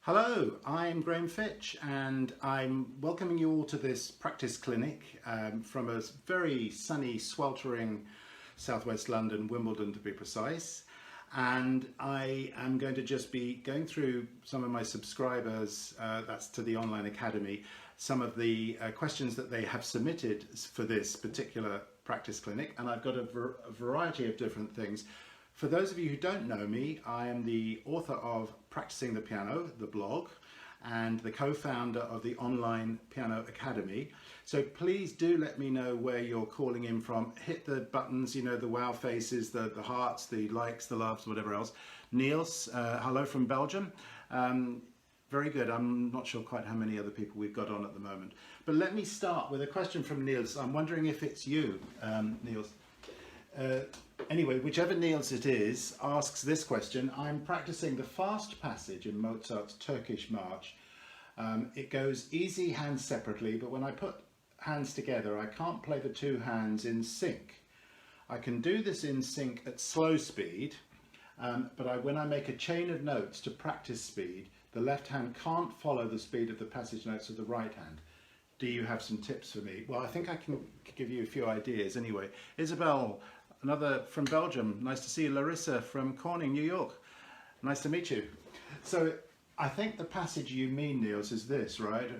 Hello, I'm Graham Fitch and I'm welcoming you all to this practice clinic from a very sunny, sweltering southwest London, Wimbledon to be precise. And I am going to just be going through some of my subscribers, that's to the online academy, some of the questions that they have submitted for this particular practice clinic. And I've got a variety of different things. For those of you who don't know me, I am the author of Practicing the Piano, the blog, and the co-founder of the online piano academy. So please do let me know where you're calling in from. Hit the buttons, you know, the wow faces, the hearts, the likes, the loves, whatever else. Niels, hello from Belgium. Very good. I'm not sure quite how many other people we've got on at the moment. But let me start with a question from Niels. I'm wondering if it's you, Niels. Anyway, whichever Niels it is, asks this question. I'm practicing the fast passage in Mozart's Turkish march. It goes easy hands separately, but when I put hands together, I can't play the two hands in sync. I can do this in sync at slow speed, but when I make a chain of notes to practice speed, the left hand can't follow the speed of the passage notes of the right hand. Do you have some tips for me? Well, I think I can give you a few ideas anyway. Isabel, another from Belgium. Nice to see you. Larissa from Corning, New York. Nice to meet you. So I think the passage you mean, Niels, is this, right?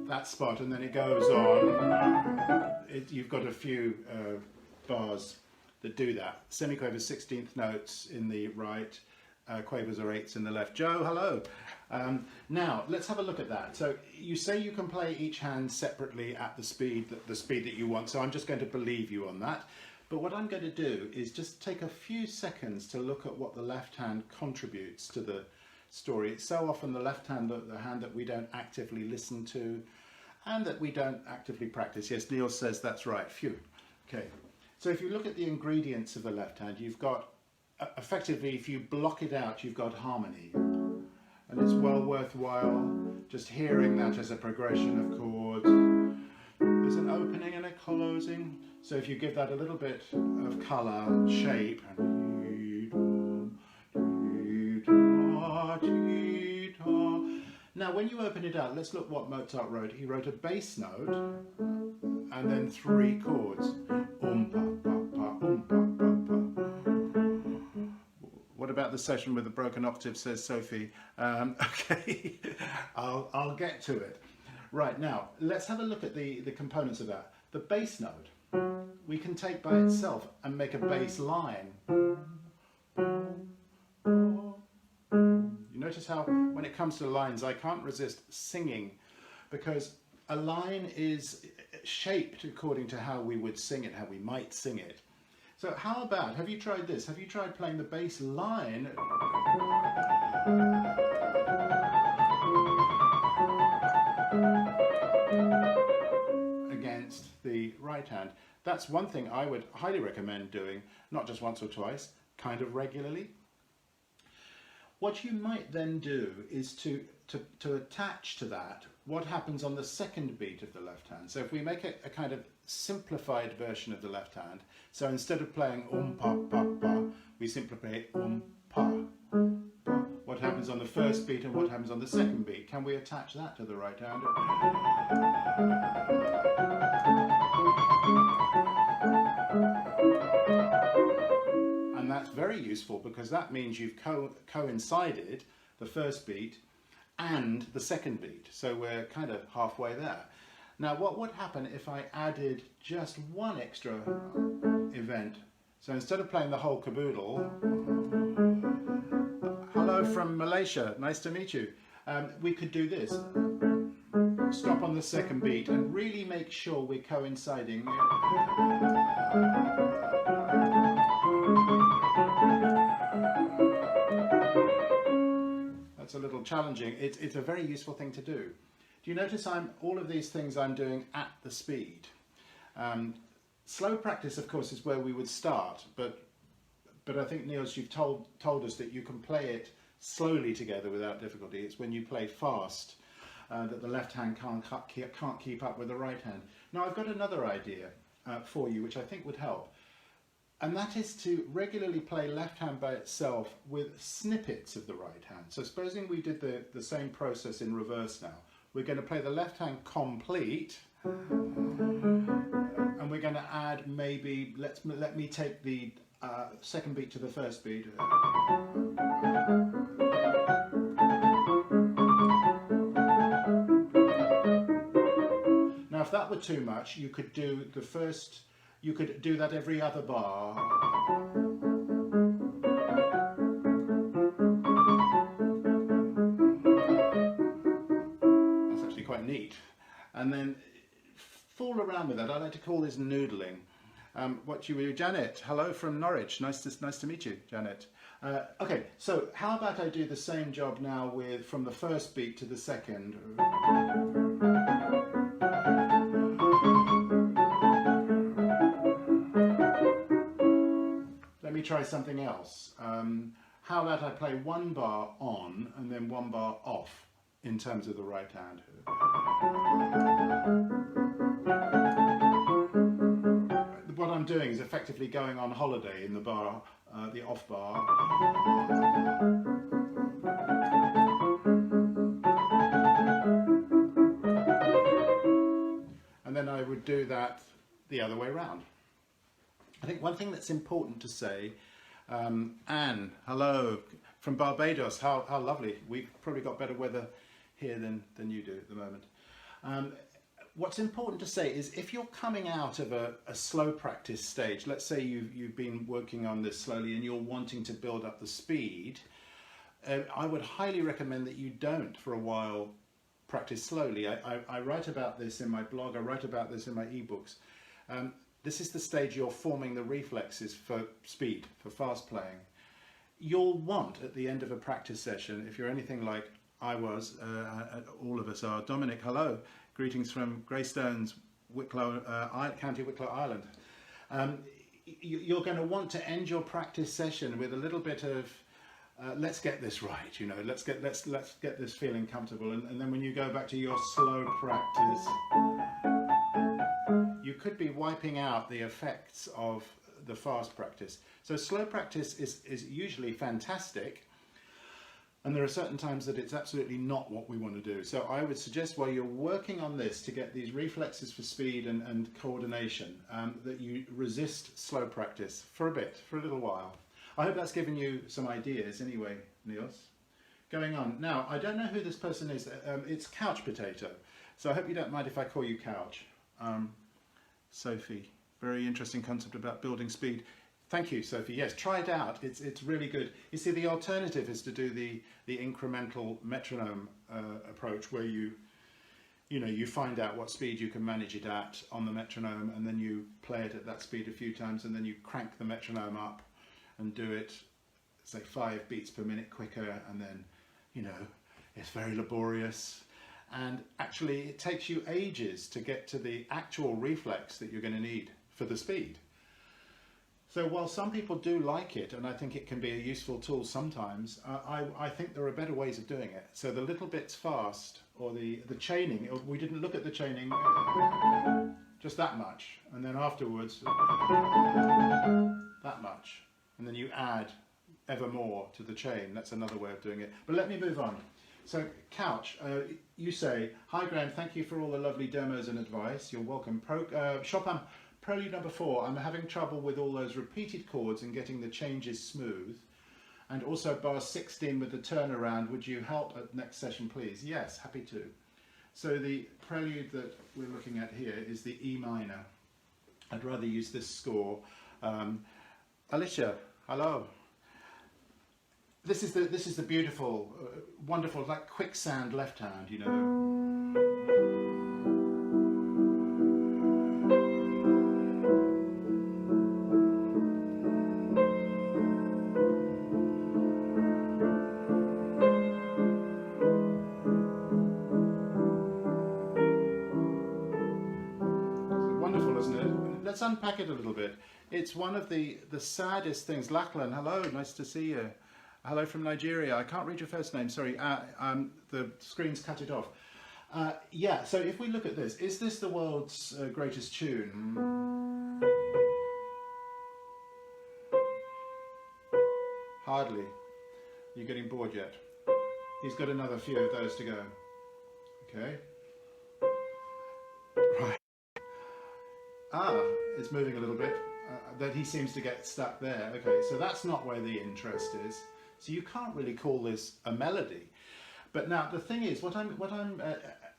That spot, and then it goes on. You've got a few bars that do that. Semiquavers 16th notes in the right, quavers or eighths in the left. Joe, hello. Now let's have a look at that. So you say you can play each hand separately at the speed that you want. So I'm just going to believe you on that. But what I'm going to do is just take a few seconds to look at what the left hand contributes to the story. It's so often the left hand, the hand that we don't actively listen to and that we don't actively practice. Yes, Neil says that's right. Phew. Okay. So if you look at the ingredients of the left hand, you've got, effectively, if you block it out, you've got harmony. And it's well worthwhile just hearing that as a progression of chords. There's an opening and a closing. So if you give that a little bit of colour, shape. Now when you open it out, let's look what Mozart wrote. He wrote a bass note and then three chords. What about the session with the broken octave, says Sophie. Okay, I'll get to it. Right, now, let's have a look at the components of that. The bass note, we can take by itself and make a bass line. You notice how, when it comes to lines, I can't resist singing, because a line is shaped according to how we would sing it, how we might sing it. So how about, have you tried this? Have you tried playing the bass line? Against the right hand. That's one thing I would highly recommend doing, not just once or twice, kind of regularly. What you might then do is to attach to that what happens on the second beat of the left hand. So if we make a kind of simplified version of the left hand, so instead of playing pa pa pa, we simply play pa. What happens on the first beat and what happens on the second beat? Can we attach that to the right hand? And that's very useful because that means you've coincided the first beat and the second beat. So we're kind of halfway there. Now what would happen if I added just one extra event? So instead of playing the whole caboodle, hello from Malaysia, nice to meet you. We could do this. Stop on the second beat and really make sure we're coinciding. That's a little challenging. It's a very useful thing to do. Do you notice all of these things I'm doing at the speed? Slow practice, of course, is where we would start, but I think, Niels, you've told us that you can play it slowly together without difficulty. It's when you play fast that the left hand can't keep up with the right hand. Now I've got another idea for you which I think would help. and that is to regularly play left hand by itself with snippets of the right hand. So supposing we did the same process in reverse now. We're going to play the left hand complete, and we're going to add maybe, let me take the second beat to the first beat. Now if that were too much, you could do you could do that every other bar. That's actually quite neat. And then fool around with that. I like to call this noodling. Janet, hello from Norwich. Nice to meet you, Janet. Okay, so how about I do the same job now from the first beat to the second. Let me try something else. How about I play one bar on and then one bar off in terms of the right hand. What I'm doing is effectively going on holiday in the bar, the off bar. And then I would do that the other way around. I think one thing that's important to say, Anne, hello, from Barbados, how lovely. We've probably got better weather here than you do at the moment. What's important to say is if you're coming out of a slow practice stage, let's say you've been working on this slowly and you're wanting to build up the speed, I would highly recommend that you don't for a while practice slowly. I write about this in my blog, I write about this in my ebooks. This is the stage you're forming the reflexes for speed, for fast playing. You'll want at the end of a practice session, if you're anything like I was, all of us are. Dominic, hello, greetings from Greystones, County Wicklow, Ireland. You're going to want to end your practice session with a little bit of let's get this right, you know, let's get this feeling comfortable, and then when you go back to your slow practice, you could be wiping out the effects of the fast practice. So slow practice is usually fantastic, and there are certain times that it's absolutely not what we want to do. So I would suggest while you're working on this to get these reflexes for speed and coordination, that you resist slow practice for a little while. I hope that's given you some ideas anyway, Niels. Going on. Now, I don't know who this person is. It's Couch Potato. So I hope you don't mind if I call you Couch. Sophie, very interesting concept about building speed. Thank you, Sophie. Yes, try it out. It's really good. You see, the alternative is to do the incremental metronome approach, where you find out what speed you can manage it at on the metronome, and then you play it at that speed a few times, and then you crank the metronome up and do it, say, 5 beats per minute quicker, and then, it's very laborious. And actually, it takes you ages to get to the actual reflex that you're going to need for the speed. So while some people do like it, and I think it can be a useful tool sometimes, I think there are better ways of doing it. So the little bits fast, or the chaining, we didn't look at the chaining, just that much. And then afterwards, that much. And then you add ever more to the chain. That's another way of doing it. But let me move on. So, Couch, you say, "Hi Graham, thank you for all the lovely demos and advice. You're welcome. Chopin, Prelude number 4. I'm having trouble with all those repeated chords and getting the changes smooth. And also bar 16 with the turnaround. Would you help at next session, please?" Yes, happy to. So the prelude that we're looking at here is the E minor. I'd rather use this score. Alicia, hello. This is the beautiful, wonderful, like quicksand left hand, Wonderful, isn't it? Let's unpack it a little bit. It's one of the saddest things. Lachlan, hello, nice to see you. Hello from Nigeria. I can't read your first name, sorry. The screen's cut it off. Yeah, so if we look at this, is this the world's greatest tune? Hardly. You're getting bored yet? He's got another few of those to go. Okay. Right. Ah, it's moving a little bit. That he seems to get stuck there. Okay, so that's not where the interest is. So you can't really call this a melody. But now the thing is, what I'm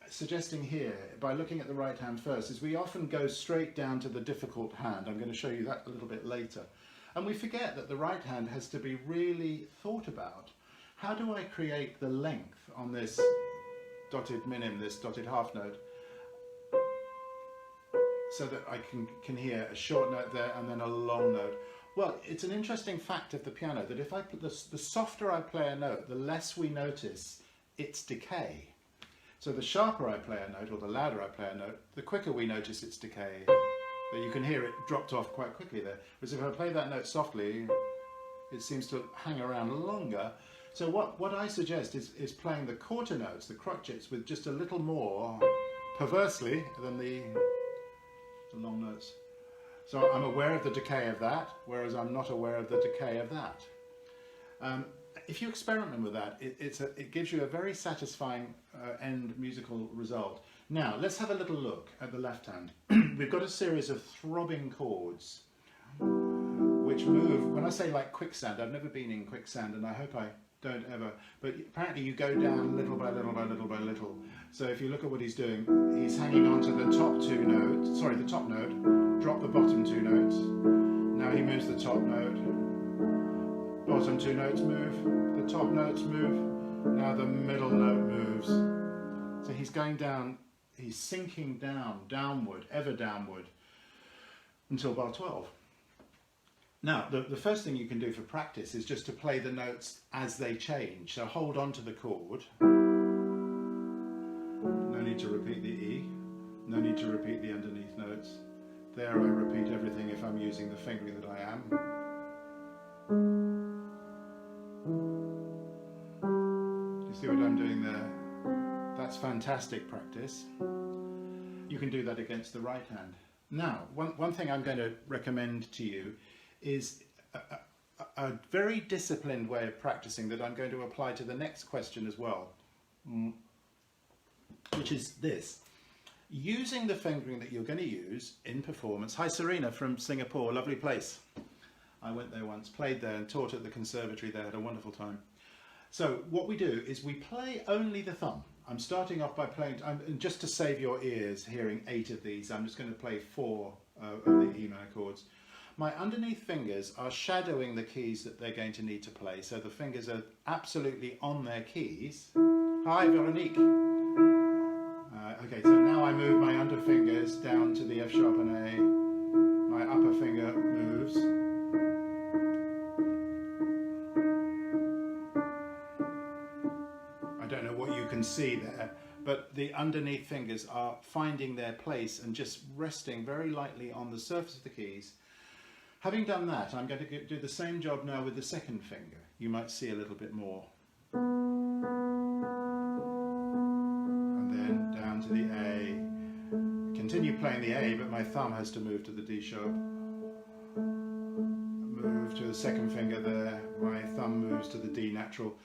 suggesting here, by looking at the right hand first, is we often go straight down to the difficult hand. I'm going to show you that a little bit later. And we forget that the right hand has to be really thought about. How do I create the length on this dotted minim, this dotted half note, so that I can hear a short note there and then a long note? Well, it's an interesting fact of the piano that if I put the softer I play a note, the less we notice its decay. So the sharper I play a note, or the louder I play a note, the quicker we notice its decay. But you can hear it dropped off quite quickly there. Whereas if I play that note softly, it seems to hang around longer. So what I suggest is playing the quarter notes, the crotchets, with just a little more, perversely, than the long notes. So I'm aware of the decay of that, whereas I'm not aware of the decay of that. If you experiment with that, it gives you a very satisfying end musical result. Now, let's have a little look at the left hand. We've got a series of throbbing chords which move, when I say like quicksand, I've never been in quicksand and I hope I don't ever, but apparently you go down little by little by little by little. So if you look at what he's doing, he's hanging on to the top two notes, sorry, the top note, drop the bottom two notes. Now he moves the top note, bottom two notes move, the top notes move, now the middle note moves. So he's going down, he's sinking down, downward, ever downward, until bar 12. Now, the first thing you can do for practice is just to play the notes as they change. So hold on to the chord. No need to repeat the E. No need to repeat the underneath notes. There I repeat everything if I'm using the fingering that I am. You see what I'm doing there? That's fantastic practice. You can do that against the right hand. Now, one thing I'm going to recommend to you is a very disciplined way of practicing that I'm going to apply to the next question as well, which is this. Using the fingering that you're going to use in performance. Hi Serena from Singapore, lovely place. I went there once, played there and taught at the conservatory there, had a wonderful time. So what we do is we play only the thumb. I'm starting off by playing, and just to save your ears hearing 8 of these, I'm just going to play 4 of the E minor chords. My underneath fingers are shadowing the keys that they're going to need to play, so the fingers are absolutely on their keys. Hi Veronique. Okay, so now I move my under fingers down to the F sharp and A. My upper finger moves. I don't know what you can see there, but the underneath fingers are finding their place and just resting very lightly on the surface of the keys. Having done that, I'm going to do the same job now with the second finger. You might see a little bit more. And then down to the A. Continue playing the A, but my thumb has to move to the D sharp. Move to the second finger there. My thumb moves to the D natural.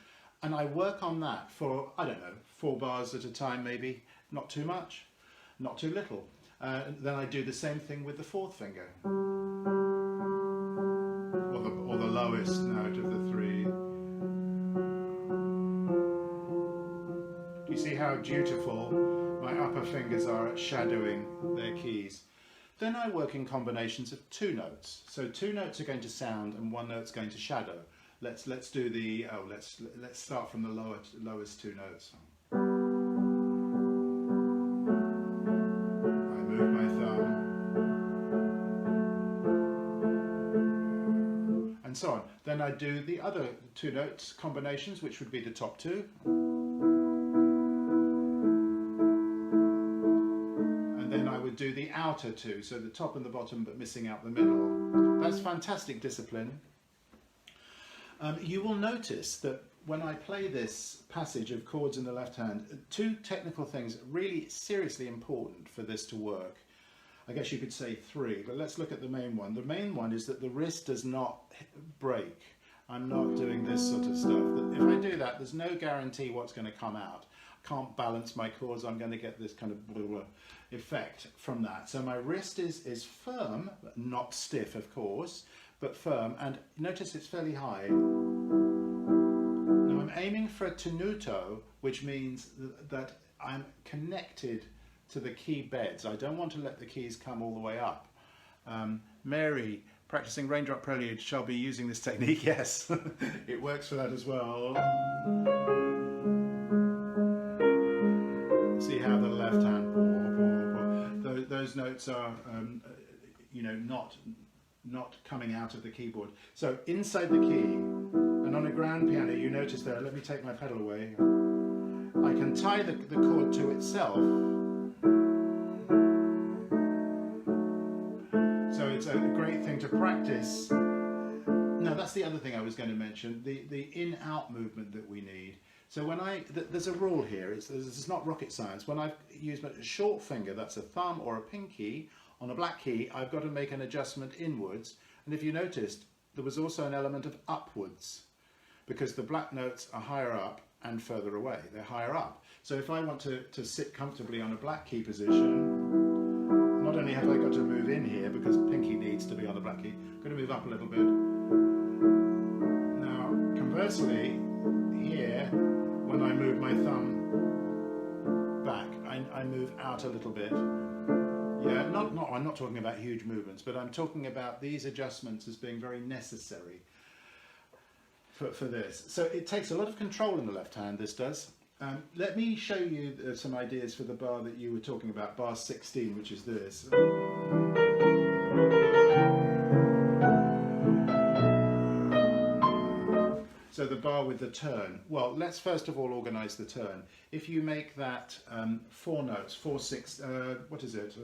And I work on that for, I don't know, 4 bars at a time maybe. Not too much, not too little. Then I do the same thing with the 4th finger. Or the lowest note of the 3. Do you see how dutiful my upper fingers are at shadowing their keys? Then I work in combinations of 2 notes. So 2 notes are going to sound and 1 note's going to shadow. Let's do the let's start from the lowest 2 notes. I move my thumb. And so on. Then I do the other 2 notes combinations, which would be the top 2. And then I would do the outer 2, so the top and the bottom, but missing out the middle. That's fantastic discipline. You will notice that when I play this passage of chords in the left hand, 2 technical things really seriously important for this to work. I guess you could say 3, but let's look at the main one. The main one is that the wrist does not break. I'm not doing this sort of stuff. If I do that, there's no guarantee what's going to come out. I can't balance my chords. I'm going to get this kind of blah, blah effect from that. So my wrist is firm, not stiff, of course, but firm. And notice it's fairly high. Now I'm aiming for a tenuto, which means that I'm connected to the key beds. I don't want to let the keys come all the way up. Mary, practicing raindrop prelude, shall be using this technique. Yes, it works for that as well. See how the left hand, those notes are, you know, not coming out of the keyboard. So inside the key, and on a grand piano, you notice there, let me take my pedal away, I can tie the chord to itself. So it's a great thing to practice. Now that's the other thing I was going to mention, the in-out movement that we need. So when there's a rule here, it's not rocket science. When I use my short finger, that's a thumb or a pinky, on a black key, I've got to make an adjustment inwards. And if you noticed, there was also an element of upwards, because the black notes are higher up and further away. They're higher up. So if I want to sit comfortably on a black key position, not only have I got to move in here, because pinky needs to be on the black key, I've got to move up a little bit. Now, conversely, here, when I move my thumb back, I move out a little bit. Yeah, I'm not talking about huge movements, but I'm talking about these adjustments as being very necessary for this. So it takes a lot of control in the left hand, this does. Let me show you some ideas for the bar that you were talking about, bar 16, which is this. So the bar with the turn. Well, let's first of all organise the turn. If you make that 4 notes, 4, 6, what is it?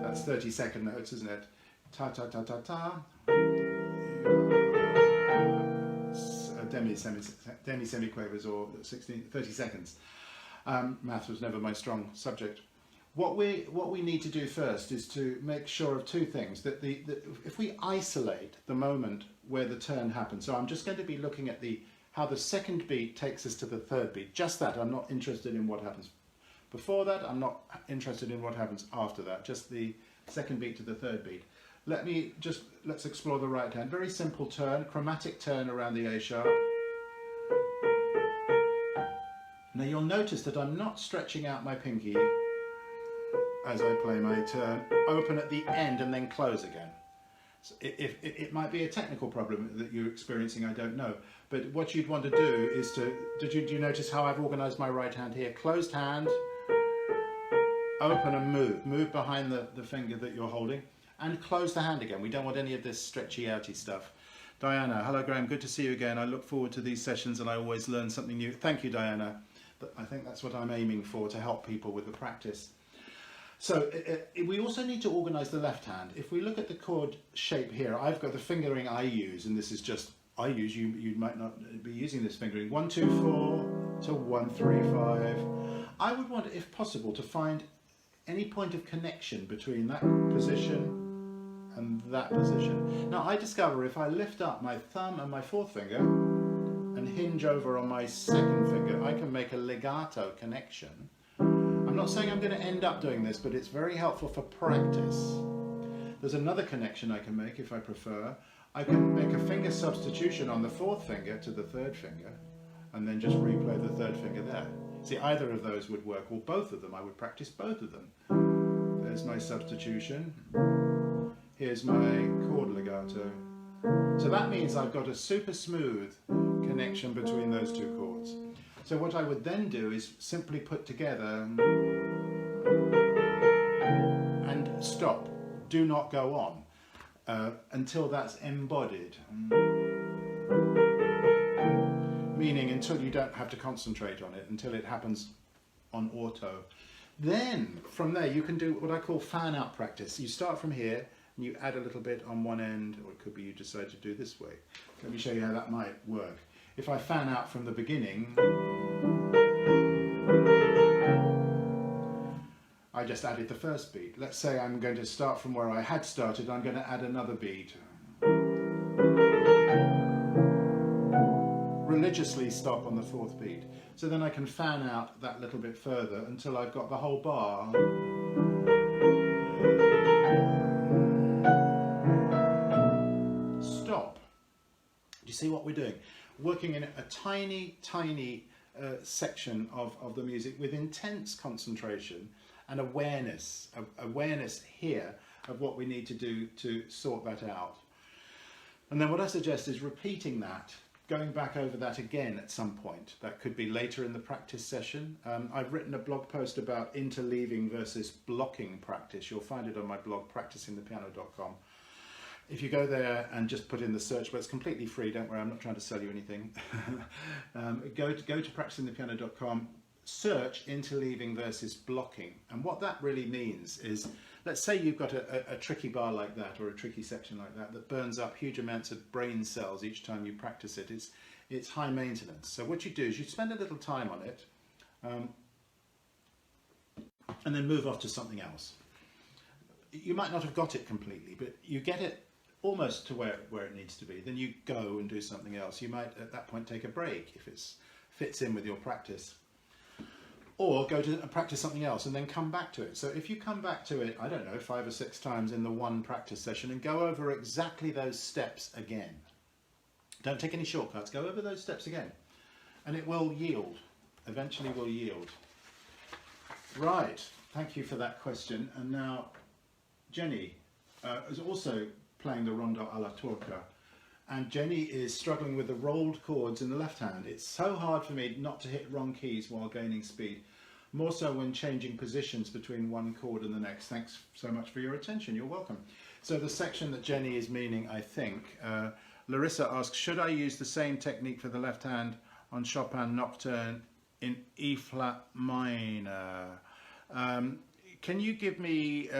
That's 30-second notes, isn't it? Ta ta ta ta ta. Demi-semiquavers or 30 seconds. Math was never my strong subject. What we need to do first is to make sure of two things. That if we isolate the moment where the turn happens, so I'm just going to be looking at how the second beat takes us to the third beat. Just that. I'm not interested in what happens before that. I'm not interested in what happens after that. Just the second beat to the third beat. Let's explore the right hand. Very simple turn, chromatic turn around the A sharp. Now you'll notice that I'm not stretching out my pinky as I play my turn, open at the end and then close again. So it might be a technical problem that you're experiencing, I don't know. But what you'd want to do is do you notice how I've organised my right hand here? Closed hand, open and move. Move behind the finger that you're holding and close the hand again. We don't want any of this stretchy outy stuff. Diana, hello Graham, good to see you again. I look forward to these sessions and I always learn something new. Thank you, Diana. I think that's what I'm aiming for, to help people with the practice. So we also need to organise the left hand. If we look at the chord shape here, I've got the fingering I use, and this is just I use. You might not be using this fingering. 1, 2, 4 to 1, 3, 5. I would want, if possible, to find any point of connection between that position and that position. Now I discover if I lift up my thumb and my fourth finger and hinge over on my second finger, I can make a legato connection. I'm not saying I'm going to end up doing this, but it's very helpful for practice. There's another connection I can make if I prefer. I can make a finger substitution on the fourth finger to the third finger, and then just replay the third finger there. See, either of those would work, or both of them. I would practice both of them. There's my substitution. Here's my chord legato. So that means I've got a super smooth connection between those two chords. So what I would then do is simply put together and stop. Do not go on until that's embodied. Meaning until you don't have to concentrate on it, until it happens on auto. Then from there you can do what I call fan out practice. You start from here and you add a little bit on one end, or it could be you decide to do this way. Let me show you how that might work. If I fan out from the beginning, I just added the first beat. Let's say I'm going to start from where I had started, I'm going to add another beat. Religiously stop on the fourth beat. So then I can fan out that little bit further until I've got the whole bar. Stop. Do you see what we're doing? Working in a tiny, tiny section of the music with intense concentration and awareness here of what we need to do to sort that out. And then what I suggest is repeating that, going back over that again at some point. That could be later in the practice session. I've written a blog post about interleaving versus blocking practice. You'll find it on my blog, practicingthepiano.com. If you go there and just put in the search, but it's completely free, don't worry, I'm not trying to sell you anything. Go to practicingthepiano.com, search interleaving versus blocking. And what that really means is, let's say you've got a tricky bar like that, or a tricky section like that burns up huge amounts of brain cells each time you practice it. It's high maintenance. So what you do is you spend a little time on it and then move off to something else. You might not have got it completely, but you get it almost to where it needs to be. Then you go and do something else. You might at that point take a break if it fits in with your practice. Or go to practice something else and then come back to it. So if you come back to it, I don't know, 5 or 6 times in the one practice session and go over exactly those steps again. Don't take any shortcuts, go over those steps again. And it will yield, eventually will yield. Right, thank you for that question. And now Jenny is also playing the Rondo alla Turca. And Jenny is struggling with the rolled chords in the left hand. It's so hard for me not to hit wrong keys while gaining speed, more so when changing positions between one chord and the next. Thanks so much for your attention, you're welcome. So the section that Jenny is meaning, I think, Larissa asks, should I use the same technique for the left hand on Chopin Nocturne in E flat minor? Can you give me,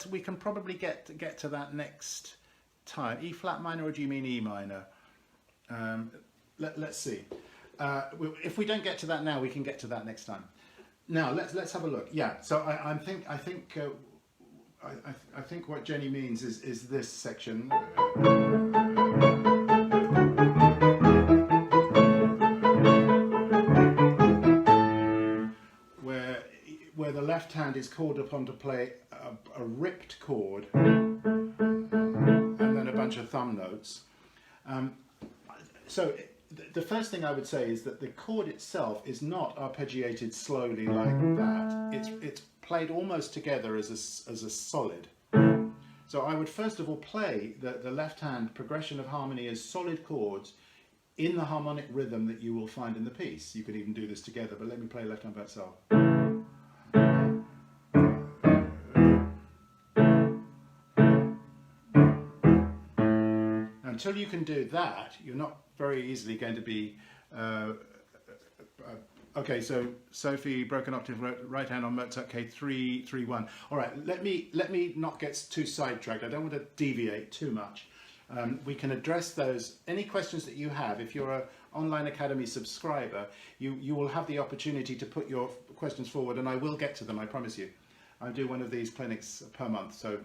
we can probably get to that next time. E flat minor, or do you mean E minor? Let's see. If we don't get to that now, we can get to that next time. Now let's have a look. Yeah. So I think what Jenny means is this section. Where the left hand is called upon to play a ripped chord and then a bunch of thumb notes. So the first thing I would say is that the chord itself is not arpeggiated slowly like that. It's played almost together as a solid. So I would first of all play the left hand progression of harmony as solid chords in the harmonic rhythm that you will find in the piece. You could even do this together, but let me play left hand by itself. Until you can do that, you're not very easily going to be okay. So Sophie, broken octave, right hand on Mozart K331. All right, let me not get too sidetracked. I don't want to deviate too much. We can address those. Any questions that you have, if you're an Online Academy subscriber, you will have the opportunity to put your questions forward, and I will get to them. I promise you. I do one of these clinics per month, so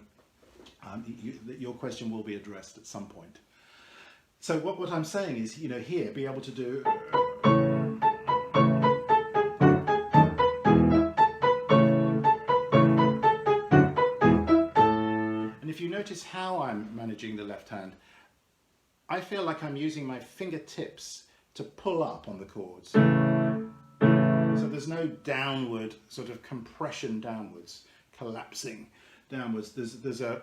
your question will be addressed at some point. So what I'm saying is, here, be able to do... And if you notice how I'm managing the left hand, I feel like I'm using my fingertips to pull up on the chords. So there's no downward, sort of compression downwards, collapsing downwards. There's a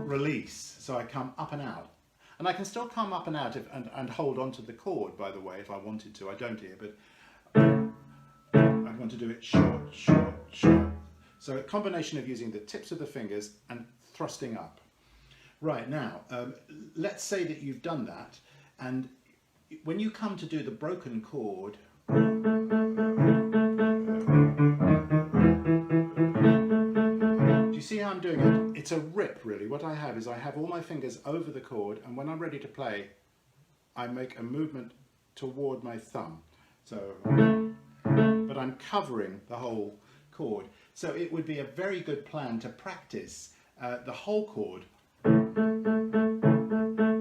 release, so I come up and out. And I can still come up and out and hold on to the chord, by the way, if I wanted to. I don't here, but I want to do it short, short, short. So a combination of using the tips of the fingers and thrusting up. Right, now, let's say that you've done that, and when you come to do the broken chord, you see how I'm doing it? It's a rip, really. What I have is I have all my fingers over the chord, and when I'm ready to play, I make a movement toward my thumb. So, but I'm covering the whole chord. So it would be a very good plan to practice the whole chord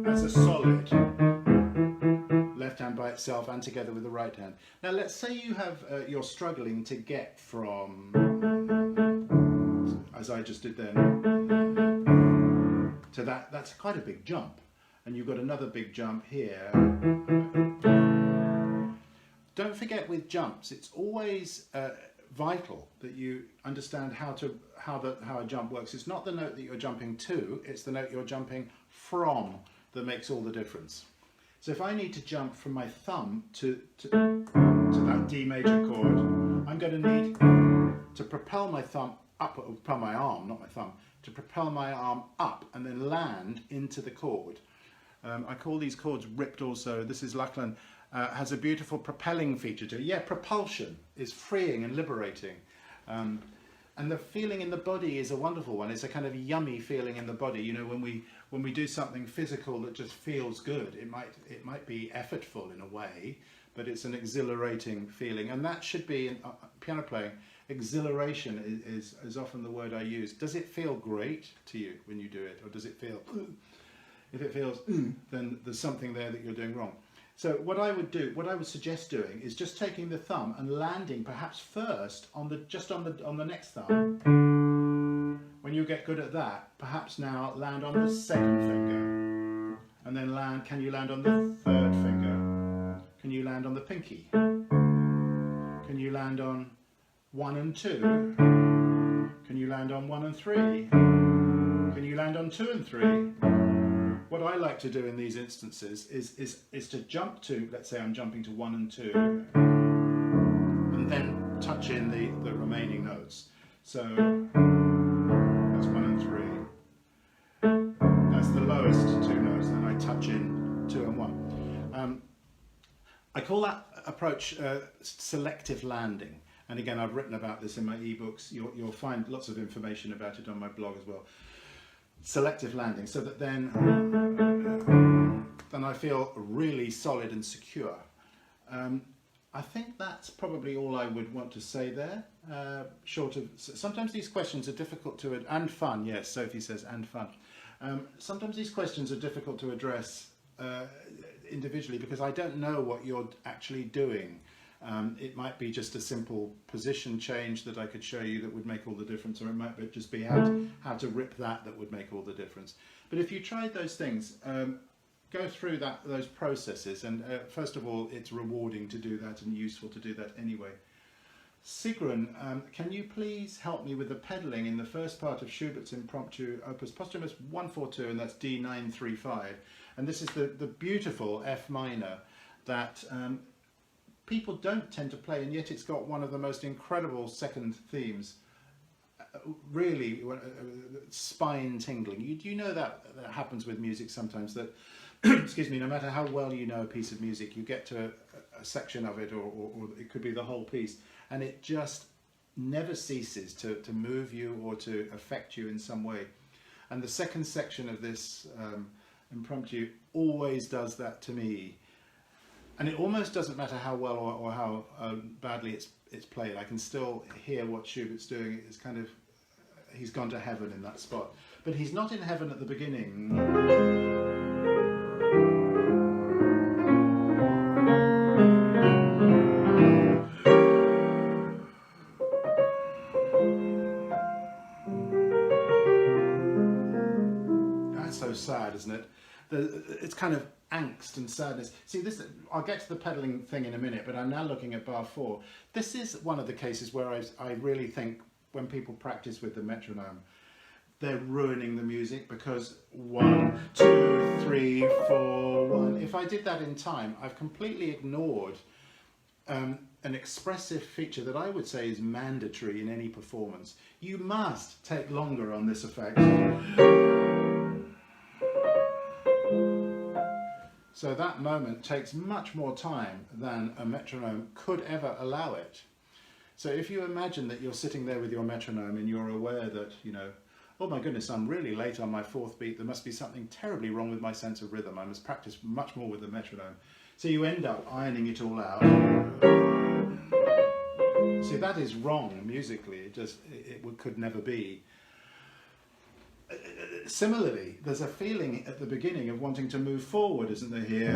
as a solid, left hand by itself and together with the right hand. Now let's say you have, you're struggling to get from, as I just did then, to that. That's quite a big jump. And you've got another big jump here. Don't forget with jumps, it's always vital that you understand how a jump works. It's not the note that you're jumping to, it's the note you're jumping from that makes all the difference. So if I need to jump from my thumb to that D major chord, I'm going to need to propel my thumb up, or propel my arm, not my thumb, to propel my arm up and then land into the chord. I call these chords ripped also. This is Lachlan. Has a beautiful propelling feature to it. Yeah, propulsion is freeing and liberating. And the feeling in the body is a wonderful one. It's a kind of yummy feeling in the body. You know, when we do something physical that just feels good, it might be effortful in a way, but it's an exhilarating feeling. And that should be, in piano playing, exhilaration is often the word I use. Does it feel great to you when you do it? Or does it feel, if it feels, then there's something there that you're doing wrong. So what I would suggest doing is just taking the thumb and landing perhaps first on the next thumb. When you get good at that, perhaps now land on the second finger. And then can you land on the third finger? Can you land on the pinky? Can you land on 1 and 2? Can you land on 1 and 3? Can you land on 2 and 3? What I like to do in these instances is to jump to, let's say I'm jumping to 1 and 2, and then touch in the remaining notes. So that's 1 and 3. That's the lowest 2 notes, and I touch in 2 and 1. I call that approach selective landing. And again, I've written about this in my ebooks. You'll find lots of information about it on my blog as well. Selective landing, so that then I feel really solid and secure. I think that's probably all I would want to say there. Short of, sometimes these questions are difficult to, and fun, yes, Sophie says, and fun. Sometimes these questions are difficult to address individually because I don't know what you're actually doing. It might be just a simple position change that I could show you that would make all the difference, or it might just be how to rip that would make all the difference. But if you tried those things, go through those processes, and first of all, it's rewarding to do that and useful to do that anyway. Sigrun, can you please help me with the pedalling in the first part of Schubert's Impromptu Opus Posthumous 142, and that's D935, and this is the beautiful F minor that people don't tend to play, and yet it's got one of the most incredible second themes, really spine tingling. You know that happens with music sometimes, that excuse me, no matter how well you know a piece of music, you get to a section of it, or it could be the whole piece, and it just never ceases to move you or to affect you in some way. And the second section of this impromptu always does that to me. And it almost doesn't matter how well or how badly it's played. I can still hear what Schubert's doing. It's kind of, he's gone to heaven in that spot. But he's not in heaven at the beginning. That's so sad, isn't it? It's kind of angst and sadness. See, this, I'll get to the pedaling thing in a minute, but I'm now looking at bar 4. This is one of the cases where I really think when people practice with the metronome, they're ruining the music, because 1, 2, 3, 4, 1. If I did that in time, I've completely ignored an expressive feature that I would say is mandatory in any performance. You must take longer on this effect. So that moment takes much more time than a metronome could ever allow it. So if you imagine that you're sitting there with your metronome and you're aware that, you know, oh my goodness, I'm really late on my 4th beat, there must be something terribly wrong with my sense of rhythm, I must practice much more with the metronome. So you end up ironing it all out. See, that is wrong musically. Could never be. Similarly, there's a feeling at the beginning of wanting to move forward, isn't there, here?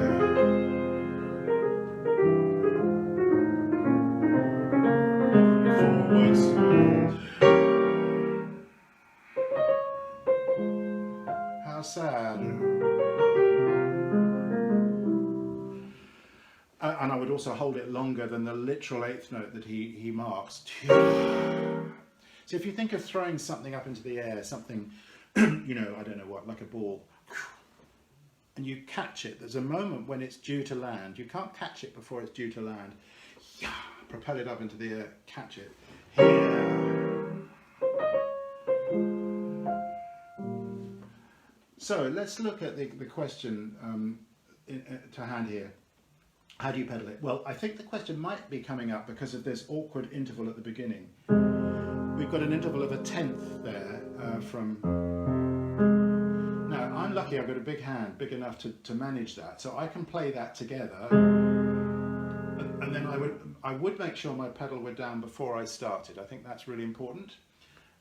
How sad. And I would also hold it longer than the literal eighth note that he marks. So if you think of throwing something up into the air, something, you know, I don't know what, like a ball, and you catch it, there's a moment when it's due to land. You can't catch it before it's due to land. Propel it up into the air, catch it. Here. So let's look at the question to hand here. How do you pedal it? Well, I think the question might be coming up because of this awkward interval at the beginning. We've got an interval of a tenth there from... Now, I'm lucky I've got a big hand, big enough to manage that, so I can play that together. And then I would make sure my pedal were down before I started. I think that's really important.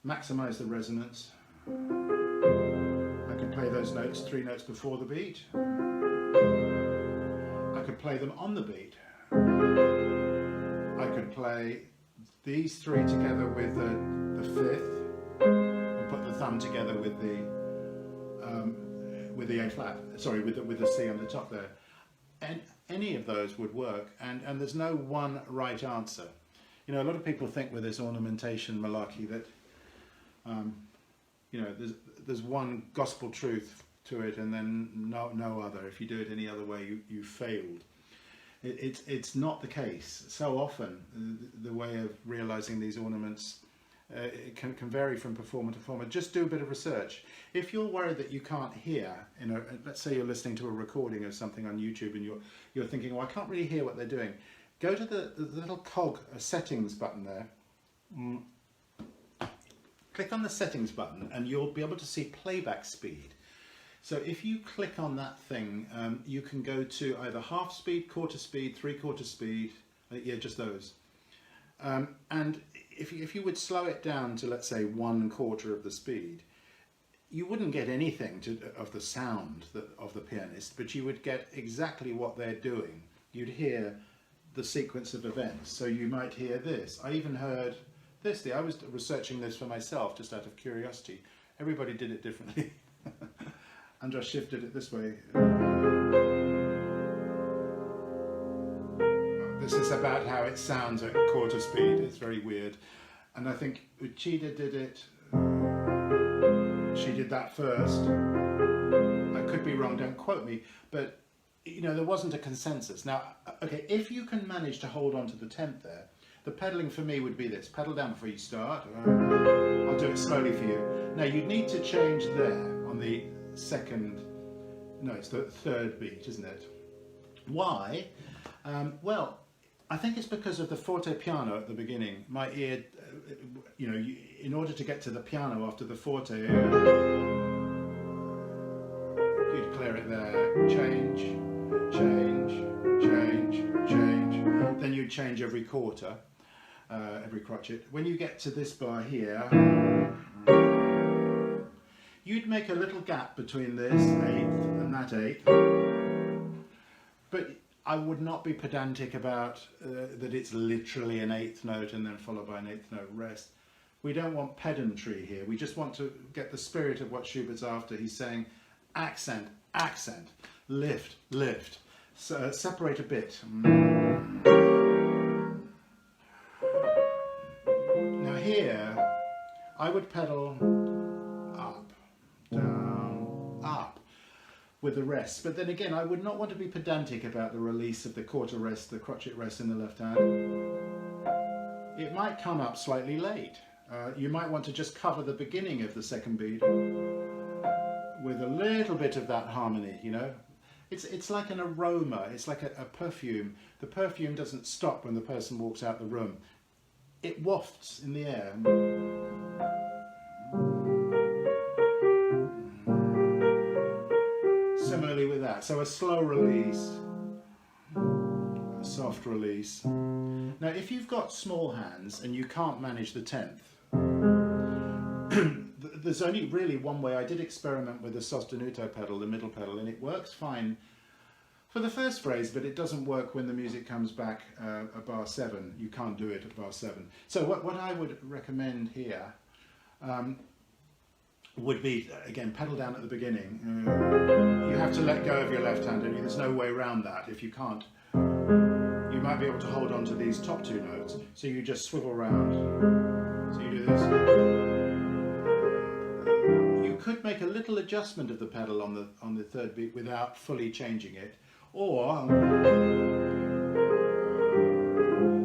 Maximise the resonance. I can play those notes 3 notes before the beat. I could play them on the beat. I could play these 3 together with the 5th, and put the thumb together with the A flat. Sorry, with the C on the top there. And any of those would work, and there's no one right answer. You know, a lot of people think with this ornamentation malarkey that you know, there's one gospel truth to it and then no other. If you do it any other way, you failed. It's not the case. So often the way of realizing these ornaments it can vary from performer to performer. Just do a bit of research. If you're worried that you can't hear, you know, let's say you're listening to a recording of something on YouTube and you're thinking, well, I can't really hear what they're doing. Go to the little cog settings button there. Click on the settings button and you'll be able to see playback speed. So if you click on that thing, you can go to either half speed, quarter speed, 3/4 speed, yeah, just those. And if you would slow it down to, let's say, 1/4 of the speed, you wouldn't get anything of the sound of the pianist, but you would get exactly what they're doing. You'd hear the sequence of events. So you might hear this. I even heard this. I was researching this for myself just out of curiosity. Everybody did it differently. And I shifted it this way. This is about how it sounds at quarter speed. It's very weird. And I think Uchida did it. She did that first. I could be wrong, don't quote me. But, you know, there wasn't a consensus. Now, okay, if you can manage to hold on to the 10th there, the pedaling for me would be this. Pedal down before you start. I'll do it slowly for you. Now, you'd need to change there on the second, no, it's the third beat, isn't it? Why? Well, I think it's because of the forte piano at the beginning. My ear, you know, in order to get to the piano after the forte, you'd clear it there, change, change, change, change. Then you'd change every quarter, every crotchet. When you get to this bar here, you'd make a little gap between this 8th and that 8th, but I would not be pedantic about that it's literally an 8th note and then followed by an 8th note rest. We don't want pedantry here. We just want to get the spirit of what Schubert's after. He's saying accent, accent, lift, lift, so, separate a bit. Now here, I would pedal up, down, up with the rest. But then again, I would not want to be pedantic about the release of the quarter rest, the crotchet rest in the left hand. It might come up slightly late. You might want to just cover the beginning of the second beat with a little bit of that harmony, you know. It's like an aroma, it's like a perfume. The perfume doesn't stop when the person walks out the room. It wafts in the air. Similarly with that, so a slow release, a soft release. Now, if you've got small hands and you can't manage the 10th, there's only really one way. I did experiment with the sostenuto pedal, the middle pedal, and it works fine for the first phrase, but it doesn't work when the music comes back at bar 7. You can't do it at bar 7. So what I would recommend here would be, again, pedal down at the beginning. You have to let go of your left hand, and there's no way around that. If you can't, you might be able to hold on to these top 2 notes. So you just swivel round. So you do this. You could make a little adjustment of the pedal on the 3rd beat without fully changing it, or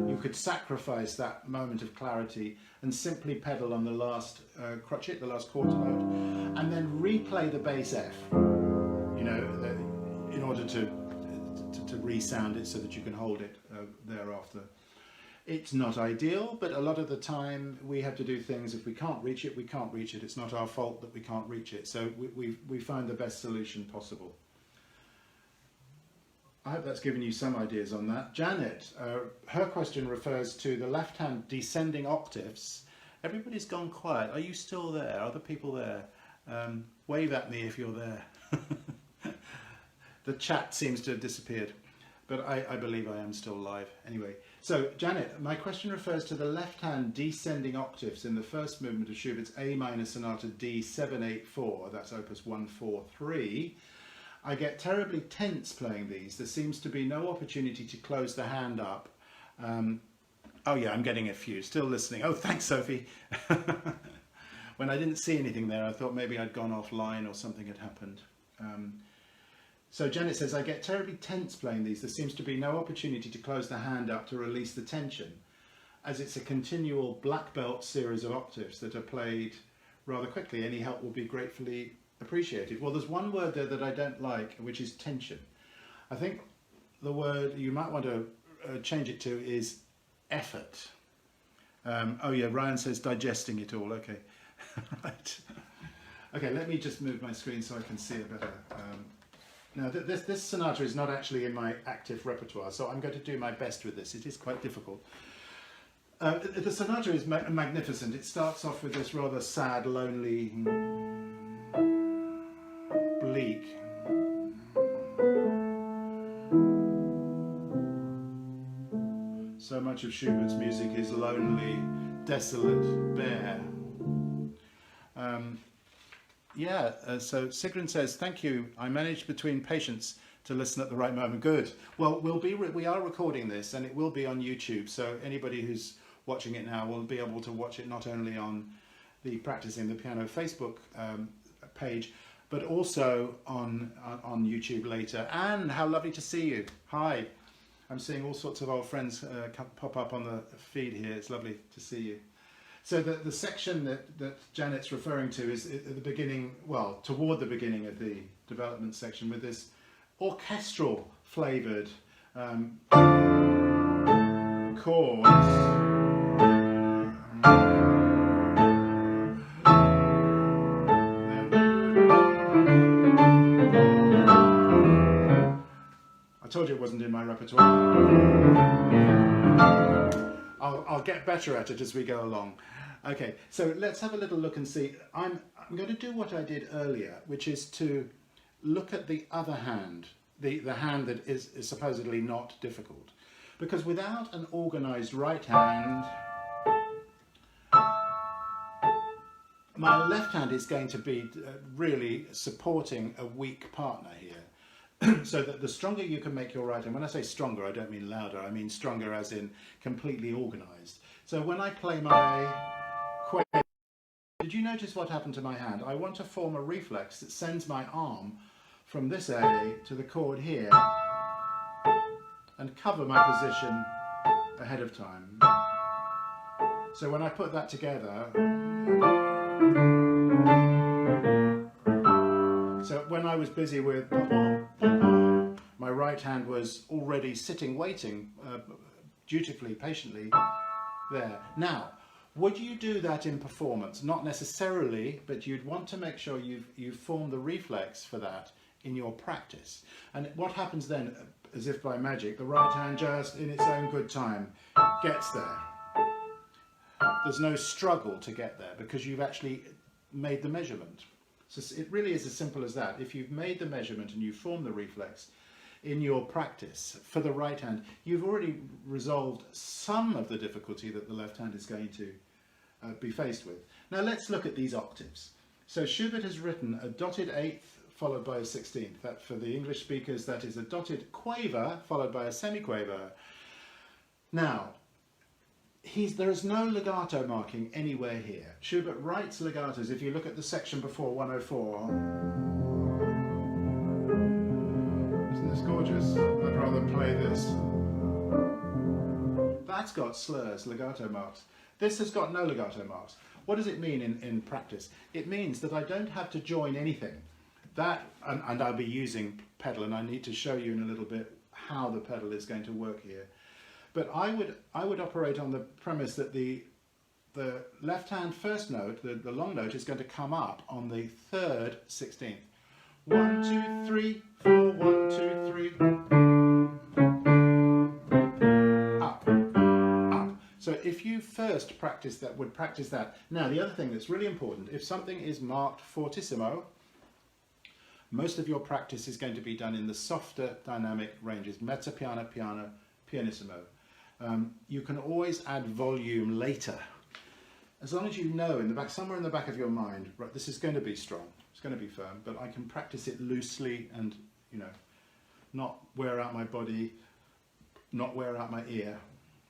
you could sacrifice that moment of clarity and simply pedal on the last crotchet, the last quarter note, and then replay the bass F, you know, in order to resound it so that you can hold it thereafter. It's not ideal, but a lot of the time we have to do things. If we can't reach it, we can't reach it. It's not our fault that we can't reach it. So we find the best solution possible. I hope that's given you some ideas on that. Janet, her question refers to the left hand descending octaves. Everybody's gone quiet. Are you still there? Are the people there? Wave at me if you're there. The chat seems to have disappeared, but I believe I am still live. Anyway, so Janet, my question refers to the left hand descending octaves in the first movement of Schubert's A minor Sonata D784. That's opus 143. I get terribly tense playing these. There seems to be no opportunity to close the hand up. Oh yeah, I'm getting a few. Still listening. Oh, thanks, Sophie. When I didn't see anything there, I thought maybe I'd gone offline or something had happened. So Janet says, I get terribly tense playing these. There seems to be no opportunity to close the hand up to release the tension, as it's a continual black belt series of octaves that are played rather quickly. Any help will be gratefully appreciated. Well, there's one word there that I don't like, which is tension. I think the word you might want to change it to is effort. Oh yeah, Ryan says digesting it all. Okay. Right. Okay, let me just move my screen so I can see it better. Now, this sonata is not actually in my active repertoire, so I'm going to do my best with this. It is quite difficult. The sonata is magnificent. It starts off with this rather sad, lonely, bleak. So much of Schubert's music is lonely, desolate, bare. So Sigrun says, thank you. I managed between patients to listen at the right moment. Good. Well, we are recording this and it will be on YouTube. So anybody who's watching it now will be able to watch it not only on the Practicing the Piano Facebook page, but also on YouTube later. And how lovely to see you. Hi. I'm seeing all sorts of old friends pop up on the feed here. It's lovely to see you. So the section that Janet's referring to is at the beginning, well, toward the beginning of the development section, with this orchestral flavoured chords. I told you it wasn't in my repertoire. I'll get better at it as we go along. Okay, so let's have a little look and see. I'm going to do what I did earlier, which is to look at the other hand, the hand that is supposedly not difficult. Because without an organised right hand, my left hand is going to be really supporting a weak partner here. So that the stronger you can make your right hand, when I say stronger, I don't mean louder, I mean stronger as in completely organised. So when I play my quaver, did you notice what happened to my hand? I want to form a reflex that sends my arm from this A to the chord here and cover my position ahead of time. So when I put that together, so when I was busy with my right hand was already sitting, waiting, dutifully, patiently there. Now, would you do that in performance? Not necessarily, but you'd want to make sure you've formed the reflex for that in your practice. And what happens then, as if by magic, the right hand just in its own good time gets there. There's no struggle to get there because you've actually made the measurement. So it really is as simple as that. If you've made the measurement and you form the reflex in your practice for the right hand, you've already resolved some of the difficulty that the left hand is going to be faced with. Now let's look at these octaves. So Schubert has written a dotted eighth followed by a 16th. That, for the English speakers, that is a dotted quaver followed by a semiquaver. Now, there is no legato marking anywhere here. Schubert writes legatos. If you look at the section before 104, isn't this gorgeous? I'd rather play this. That's got slurs, legato marks. This has got no legato marks. What does it mean in practice? It means that I don't have to join anything. That, and I'll be using pedal, and I need to show you in a little bit how the pedal is going to work here. But I would operate on the premise that the left hand first note, the long note, is going to come up on the third 16th. 1, 2, 3, 4, 1, 2, 3. Up, up. So if you first practice that, would practice that. Now the other thing that's really important, if something is marked fortissimo, most of your practice is going to be done in the softer dynamic ranges, mezzo piano, piano, pianissimo. You can always add volume later, as long as you know in the back, somewhere in the back of your mind, right, this is going to be strong, it's going to be firm, but I can practice it loosely and, you know, not wear out my body, not wear out my ear.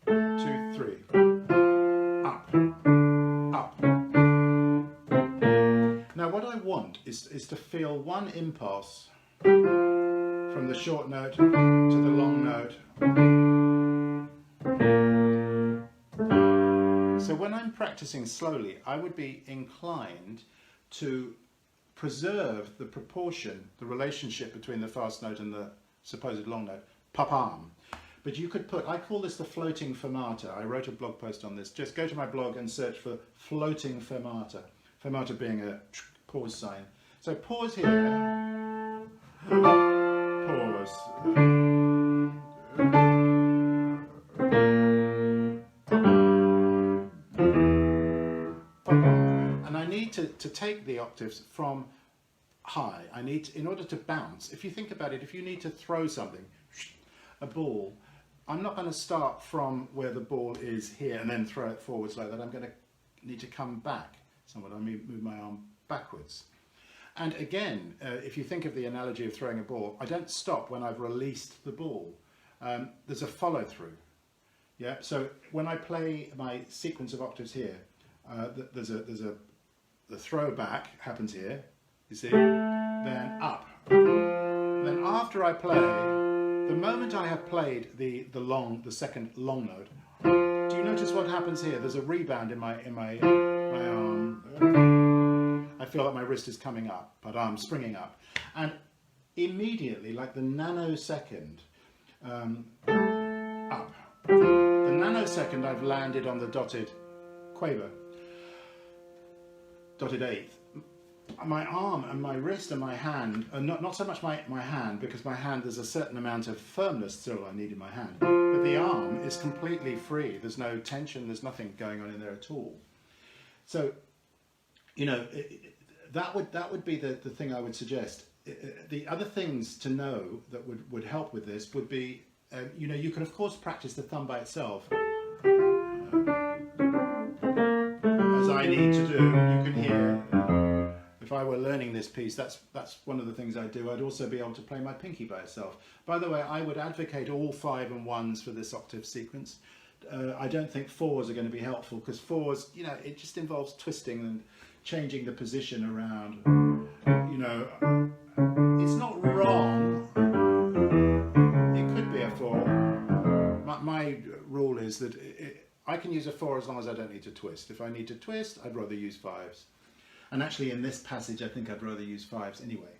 2, 3, up, up. Now what I want is to feel one impulse from the short note to the long note. So when I'm practicing slowly, I would be inclined to preserve the proportion, the relationship between the fast note and the supposed long note, pa-pam. But you could put, I call this the floating fermata. I wrote a blog post on this. Just go to my blog and search for floating fermata. Fermata being a pause sign. So pause here, pause. And I need to take the octaves from high. I need to, in order to bounce, if you think about it, if you need to throw something, a ball, I'm not going to start from where the ball is here and then throw it forwards like that. I'm going to need to come back somewhat. I move my arm backwards. And again, if you think of the analogy of throwing a ball, I don't stop when I've released the ball. There's a follow through. Yeah. So when I play my sequence of octaves here, the throw back happens here. You see, then up. Then after I play, the moment I have played the second long note, do you notice what happens here? There's a rebound in my arm. I feel like my wrist is coming up, but I'm springing up, and immediately, like the nanosecond, up. The nanosecond I've landed on the dotted quaver, dotted eighth. My arm and my wrist and my hand, not so much my hand, because my hand, there's a certain amount of firmness still I need in my hand, but the arm is completely free. There's no tension, there's nothing going on in there at all. So, you know, that would be the thing I would suggest. The other things to know that would help with this would be, you know, you can of course practice the thumb by itself, as I need to do. You can hear. If I were learning this piece, that's one of the things I'd do. I'd also be able to play my pinky by itself. By the way, I would advocate all 5 and 1s for this octave sequence. I don't think 4s are going to be helpful, because 4s, you know, it just involves twisting and changing the position around. You know, it's not wrong. It could be a 4. My rule is that I can use a 4 as long as I don't need to twist. If I need to twist, I'd rather use 5s. And actually in this passage, I think I'd rather use 5s anyway.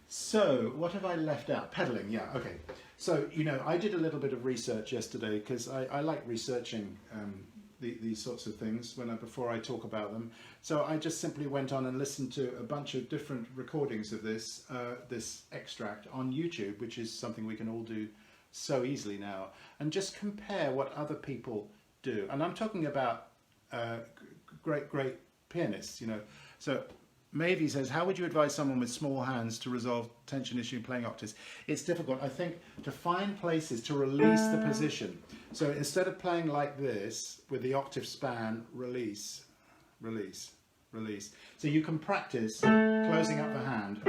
So what have I left out? Pedaling, yeah, okay. So, you know, I did a little bit of research yesterday, because I like researching these sorts of things before I talk about them. So I just simply went on and listened to a bunch of different recordings of this extract on YouTube, which is something we can all do so easily now, and just compare what other people do. And I'm talking about great pianists, you know. So Mavie says, how would you advise someone with small hands to resolve tension issue playing octaves? It's difficult, I think, to find places to release the position. So instead of playing like this with the octave span, release, release, release. So you can practice closing up the hand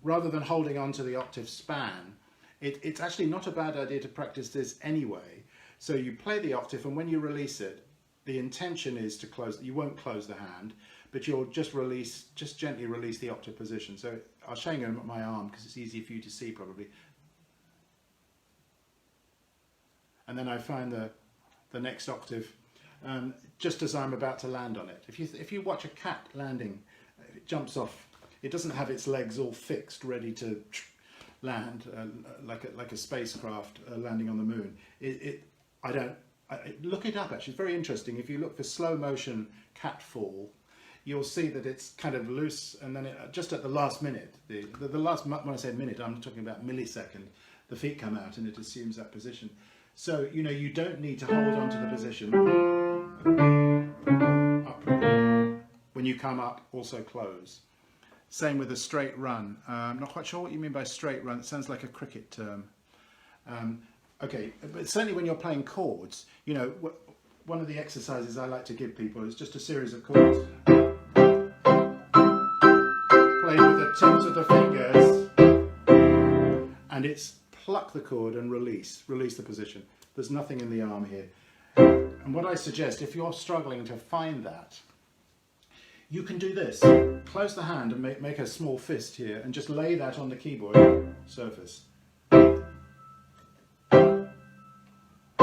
rather than holding on to the octave span. It's actually not a bad idea to practice this anyway. So you play the octave, and when you release it, the intention is to close. You won't close the hand, but you'll just release, just gently release the octave position. So I'll show you my arm because it's easy for you to see probably. And then I find the next octave just as I'm about to land on it. If you watch a cat landing, it jumps off. It doesn't have its legs all fixed, ready to land like a spacecraft landing on the moon. Look it up, actually. It's very interesting. If you look for slow motion cat fall, you'll see that it's kind of loose, and then just at the last minute, the last, when I say minute, I'm talking about millisecond, the feet come out and it assumes that position. So, you know, you don't need to hold on to the position. Up. When you come up, also close. Same with a straight run. I'm not quite sure what you mean by straight run. It sounds like a cricket term. Okay, but certainly when you're playing chords, you know, one of the exercises I like to give people is just a series of chords. Played with the tips of the fingers, and it's pluck the chord and release the position. There's nothing in the arm here. And what I suggest, if you're struggling to find that, you can do this. Close the hand and make a small fist here and just lay that on the keyboard surface.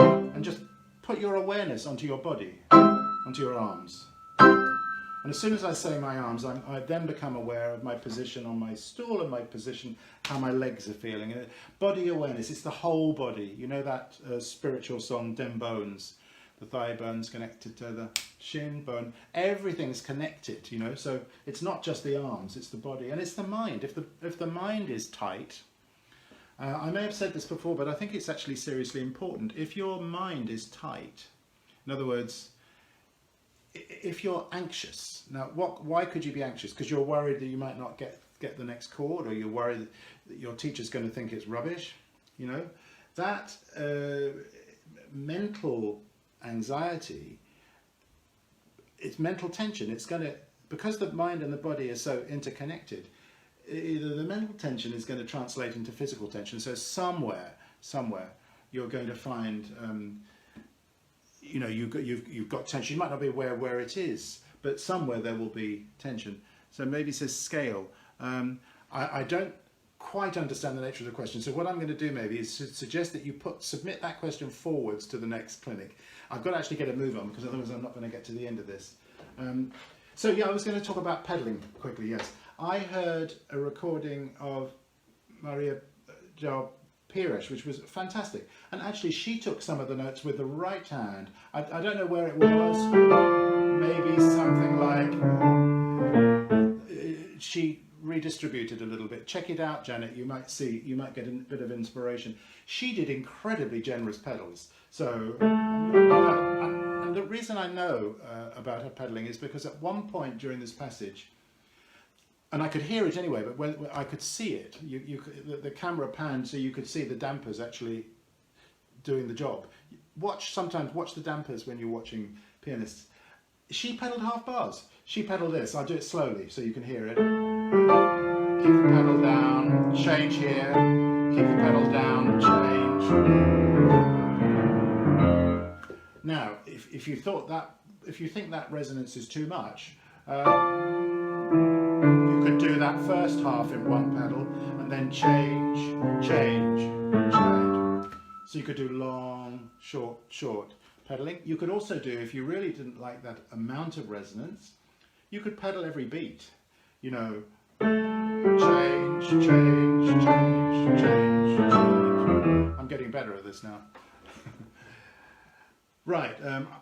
And just put your awareness onto your body, onto your arms. And as soon as I say my arms, I then become aware of my position on my stool and my position, how my legs are feeling. Body awareness, it's the whole body. You know that spiritual song, Dem Bones? The thigh bone's connected to the shin bone. Everything's connected, you know, so it's not just the arms, it's the body. And it's the mind. If the mind is tight, I may have said this before, but I think it's actually seriously important. If your mind is tight, in other words, if you're anxious, now why could you be anxious? Because you're worried that you might not get the next chord, or you're worried that your teacher's going to think it's rubbish, you know. That mental anxiety, it's mental tension. It's going to, because the mind and the body are so interconnected, either the mental tension is going to translate into physical tension. So somewhere you're going to find you know, you've got tension. You might not be aware where it is, but somewhere there will be tension. So maybe it says scale. I don't quite understand the nature of the question. So what I'm going to do maybe is to suggest that you submit that question forwards to the next clinic. I've got to actually get a move on because otherwise I'm not going to get to the end of this. So yeah, I was going to talk about pedaling quickly, yes. I heard a recording of Maria João Pires, which was fantastic. And actually she took some of the notes with the right hand. I don't know where it was. Maybe something like she redistributed a little bit. Check it out, Janet. You might get a bit of inspiration. She did incredibly generous pedals. So, and the reason I know about her pedaling is because at one point during this passage, and I could hear it anyway, but when I could see it, the camera panned so you could see the dampers actually doing the job. Sometimes watch the dampers when you're watching pianists. She pedalled half bars. She pedalled this. I'll do it slowly so you can hear it. Keep the pedal down, change here. Keep the pedal down, change. Now, if you think that resonance is too much, you could do that first half in one pedal and then change, change, change. So you could do long, short pedaling. You could also do, if you really didn't like that amount of resonance, you could pedal every beat. You know, change, change, change, change, change. I'm getting better at this now. Right,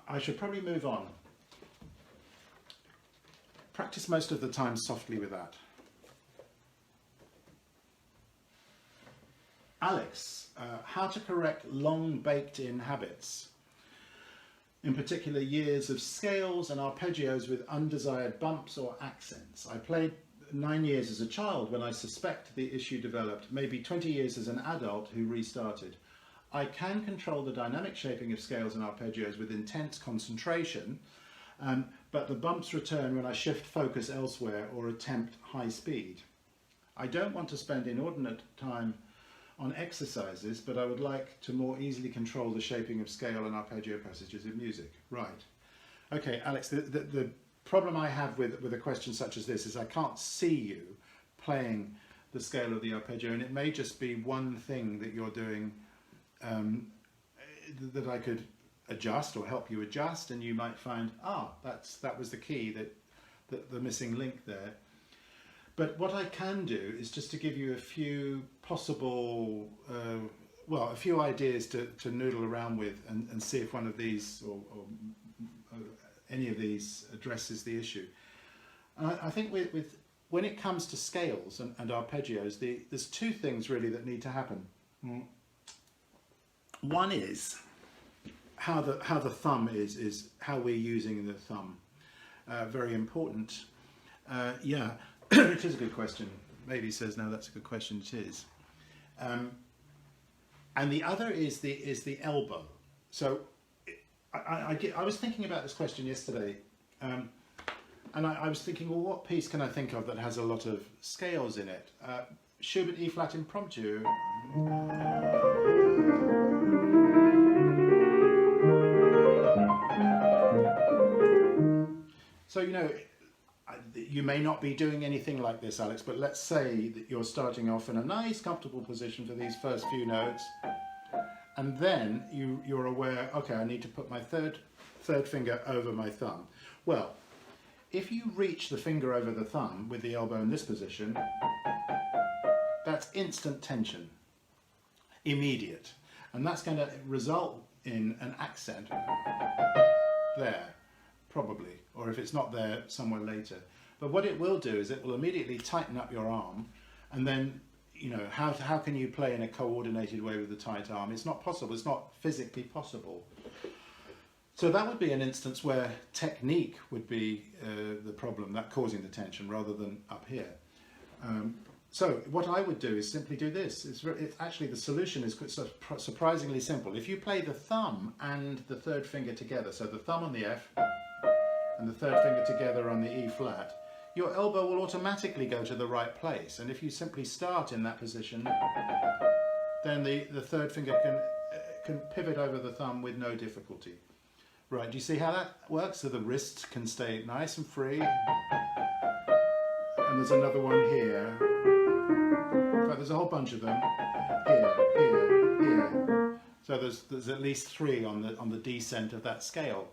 I should probably move on. Practice most of the time softly with that. Alex, how to correct long baked-in habits, in particular years of scales and arpeggios with undesired bumps or accents. I played 9 years as a child when I suspect the issue developed, maybe 20 years as an adult who restarted. I can control the dynamic shaping of scales and arpeggios with intense concentration, but the bumps return when I shift focus elsewhere or attempt high speed. I don't want to spend inordinate time on exercises, but I would like to more easily control the shaping of scale and arpeggio passages in music. Right. Okay, Alex, the problem I have with a question such as this is I can't see you playing the scale or the arpeggio, and it may just be one thing that you're doing that I could adjust or help you adjust, and you might find, that was the key, that the missing link there. But what I can do is just to give you a few possible, a few ideas to noodle around with and see if one of these or any of these addresses the issue. I think when it comes to scales and arpeggios, there's two things really that need to happen. One is how the thumb is how we're using the thumb. Very important. Yeah. It is a good question. Maybe says, no, that's a good question. It is. And the other is the elbow. So I was thinking about this question yesterday, and I was thinking, well, what piece can I think of that has a lot of scales in it? Schubert E flat impromptu. So, you may not be doing anything like this, Alex, but let's say that you're starting off in a nice, comfortable position for these first few notes, and then you're aware, okay, I need to put my third finger over my thumb. Well, if you reach the finger over the thumb with the elbow in this position, that's instant tension, immediate, and that's going to result in an accent there, probably, or if it's not there, somewhere later. But what it will do is it will immediately tighten up your arm, and then, how can you play in a coordinated way with a tight arm? It's not possible, it's not physically possible. So that would be an instance where technique would be the problem, that causing the tension, rather than up here. So what I would do is simply do this. It's actually, the solution is surprisingly simple. If you play the thumb and the third finger together, so the thumb on the F and the third finger together on the E flat, your elbow will automatically go to the right place. And if you simply start in that position, then the third finger can pivot over the thumb with no difficulty. Right, do you see how that works? So the wrists can stay nice and free. And there's another one here. But there's a whole bunch of them. Here, here, here. So there's at least 3 on the descent of that scale.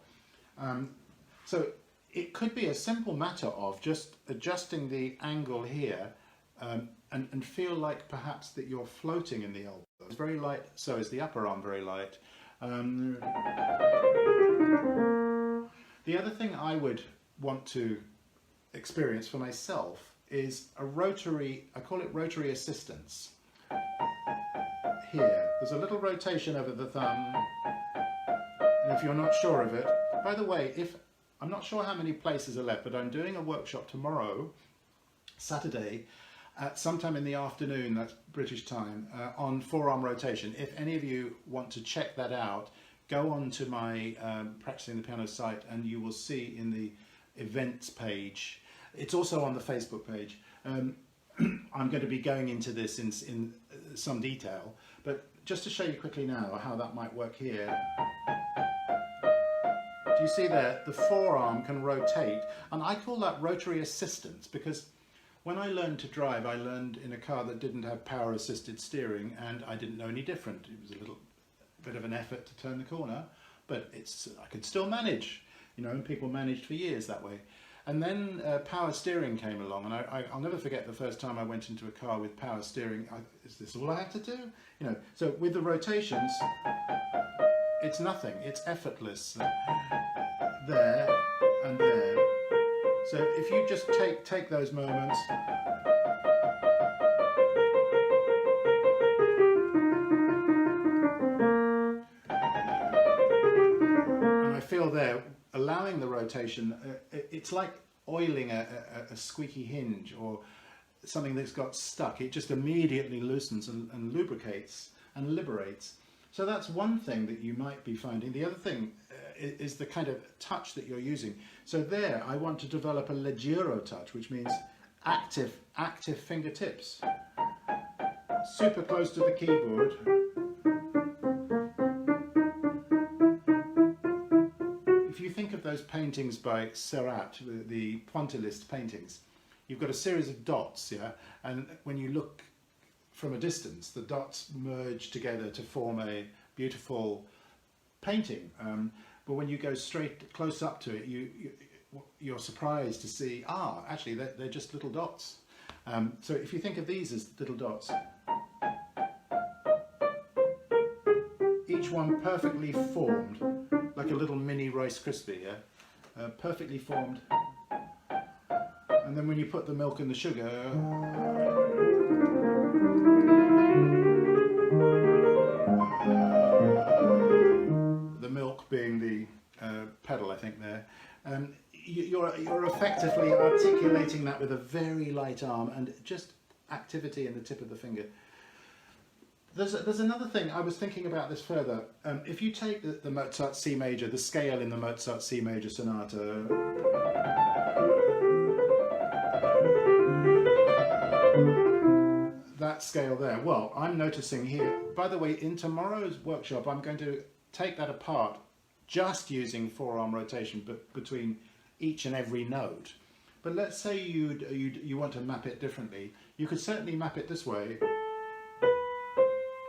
So it could be a simple matter of just adjusting the angle here and feel like perhaps that you're floating in the elbow. It's very light, so is the upper arm very light. The other thing I would want to experience for myself is a rotary, I call it rotary assistance. Here, there's a little rotation over the thumb, and if you're not sure of it, by the way, I'm not sure how many places are left, but I'm doing a workshop tomorrow, Saturday, sometime in the afternoon, that's British time, on forearm rotation. If any of you want to check that out, go on to my Practicing the Piano site, and you will see in the events page. It's also on the Facebook page. I'm going to be going into this in some detail, but just to show you quickly now how that might work here. Do you see there? The forearm can rotate, and I call that rotary assistance because when I learned to drive, I learned in a car that didn't have power assisted steering, and I didn't know any different. It was a little bit of an effort to turn the corner, but I could still manage, and people managed for years that way. And then power steering came along, and I'll never forget the first time I went into a car with power steering. Is this all I have to do? So with the rotations, it's nothing. It's effortless. There and there. So if you just take those moments. there, allowing the rotation, it's like oiling a squeaky hinge or something that's got stuck. It just immediately loosens and lubricates and liberates. So that's one thing that you might be finding. The other thing is the kind of touch that you're using. So there, I want to develop a leggero touch, which means active fingertips. Super close to the keyboard. If you think of those paintings by Seurat, the pointillist paintings, you've got a series of dots, yeah? And when you look from a distance, the dots merge together to form a beautiful painting. But when you go straight close up to it, you're surprised to see, actually they're just little dots. So if you think of these as little dots, each one perfectly formed, like a little mini Rice Krispie, yeah? Perfectly formed. And then when you put the milk and the sugar, the milk being the pedal, I think there, you're effectively articulating that with a very light arm and just activity in the tip of the finger. There's another thing, I was thinking about this further. If you take the Mozart C major, the scale in the Mozart C major sonata, that scale there, well, I'm noticing here, by the way, in tomorrow's workshop, I'm going to take that apart just using forearm rotation but between each and every note. But let's say you want to map it differently. You could certainly map it this way.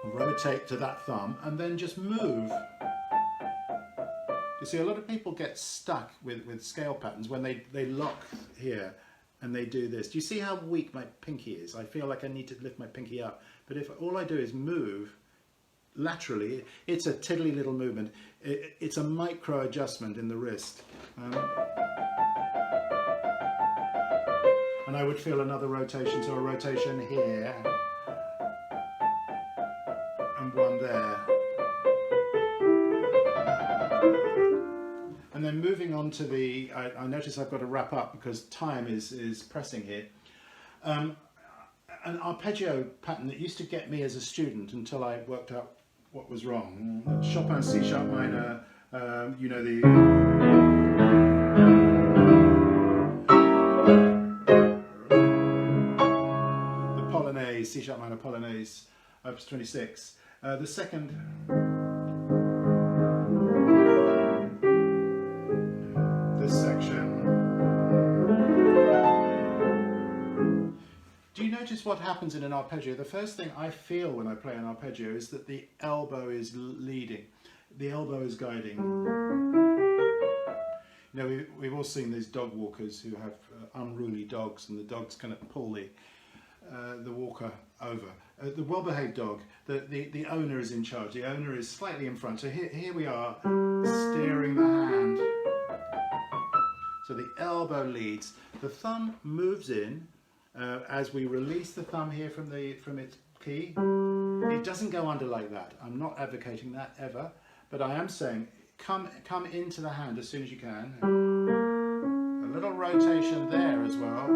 Rotate to that thumb and then just move. You see, a lot of people get stuck with scale patterns when they lock here and they do this. Do you see how weak my pinky is? I feel like I need to lift my pinky up. But if all I do is move laterally, it's a tiddly little movement. It's a micro adjustment in the wrist. And I would feel another rotation, so a rotation here. And one there. And then moving on to the, I notice I've got to wrap up because time is pressing here. An arpeggio pattern that used to get me as a student until I worked out what was wrong. Chopin's C sharp minor, you know, the Polonaise, C sharp minor Polonaise, Opus 26. The second, this section. Do you notice what happens in an arpeggio? The first thing I feel when I play an arpeggio is that the elbow is leading, the elbow is guiding. You know, we've all seen these dog walkers who have unruly dogs, and the dogs kind of pull the walker over. The well-behaved dog, the owner is in charge. The owner is slightly in front. So here we are, steering the hand. So the elbow leads. The thumb moves in as we release the thumb here from its key. It doesn't go under like that. I'm not advocating that ever, but I am saying come into the hand as soon as you can. A little rotation there as well.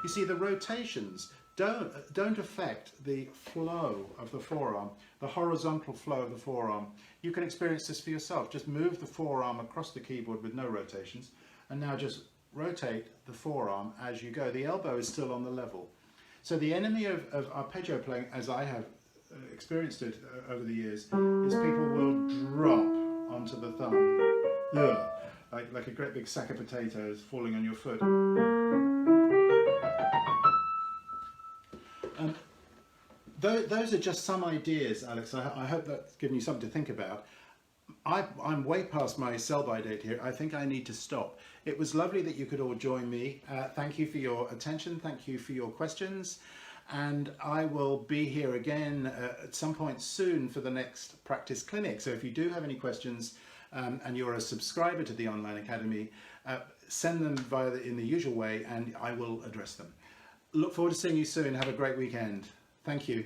You see, the rotations don't affect the flow of the forearm, the horizontal flow of the forearm. You can experience this for yourself. Just move the forearm across the keyboard with no rotations, and now just rotate the forearm as you go. The elbow is still on the level. So the enemy of arpeggio playing, as I have experienced it over the years, is people will drop onto the thumb. Ugh, like a great big sack of potatoes falling on your foot. Those are just some ideas, Alex. I hope that's given you something to think about. I'm way past my sell-by date here. I think I need to stop. It was lovely that you could all join me. Thank you for your attention. Thank you for your questions. And I will be here again at some point soon for the next practice clinic. So if you do have any questions and you're a subscriber to the Online Academy, send them in the usual way and I will address them. Look forward to seeing you soon. Have a great weekend. Thank you.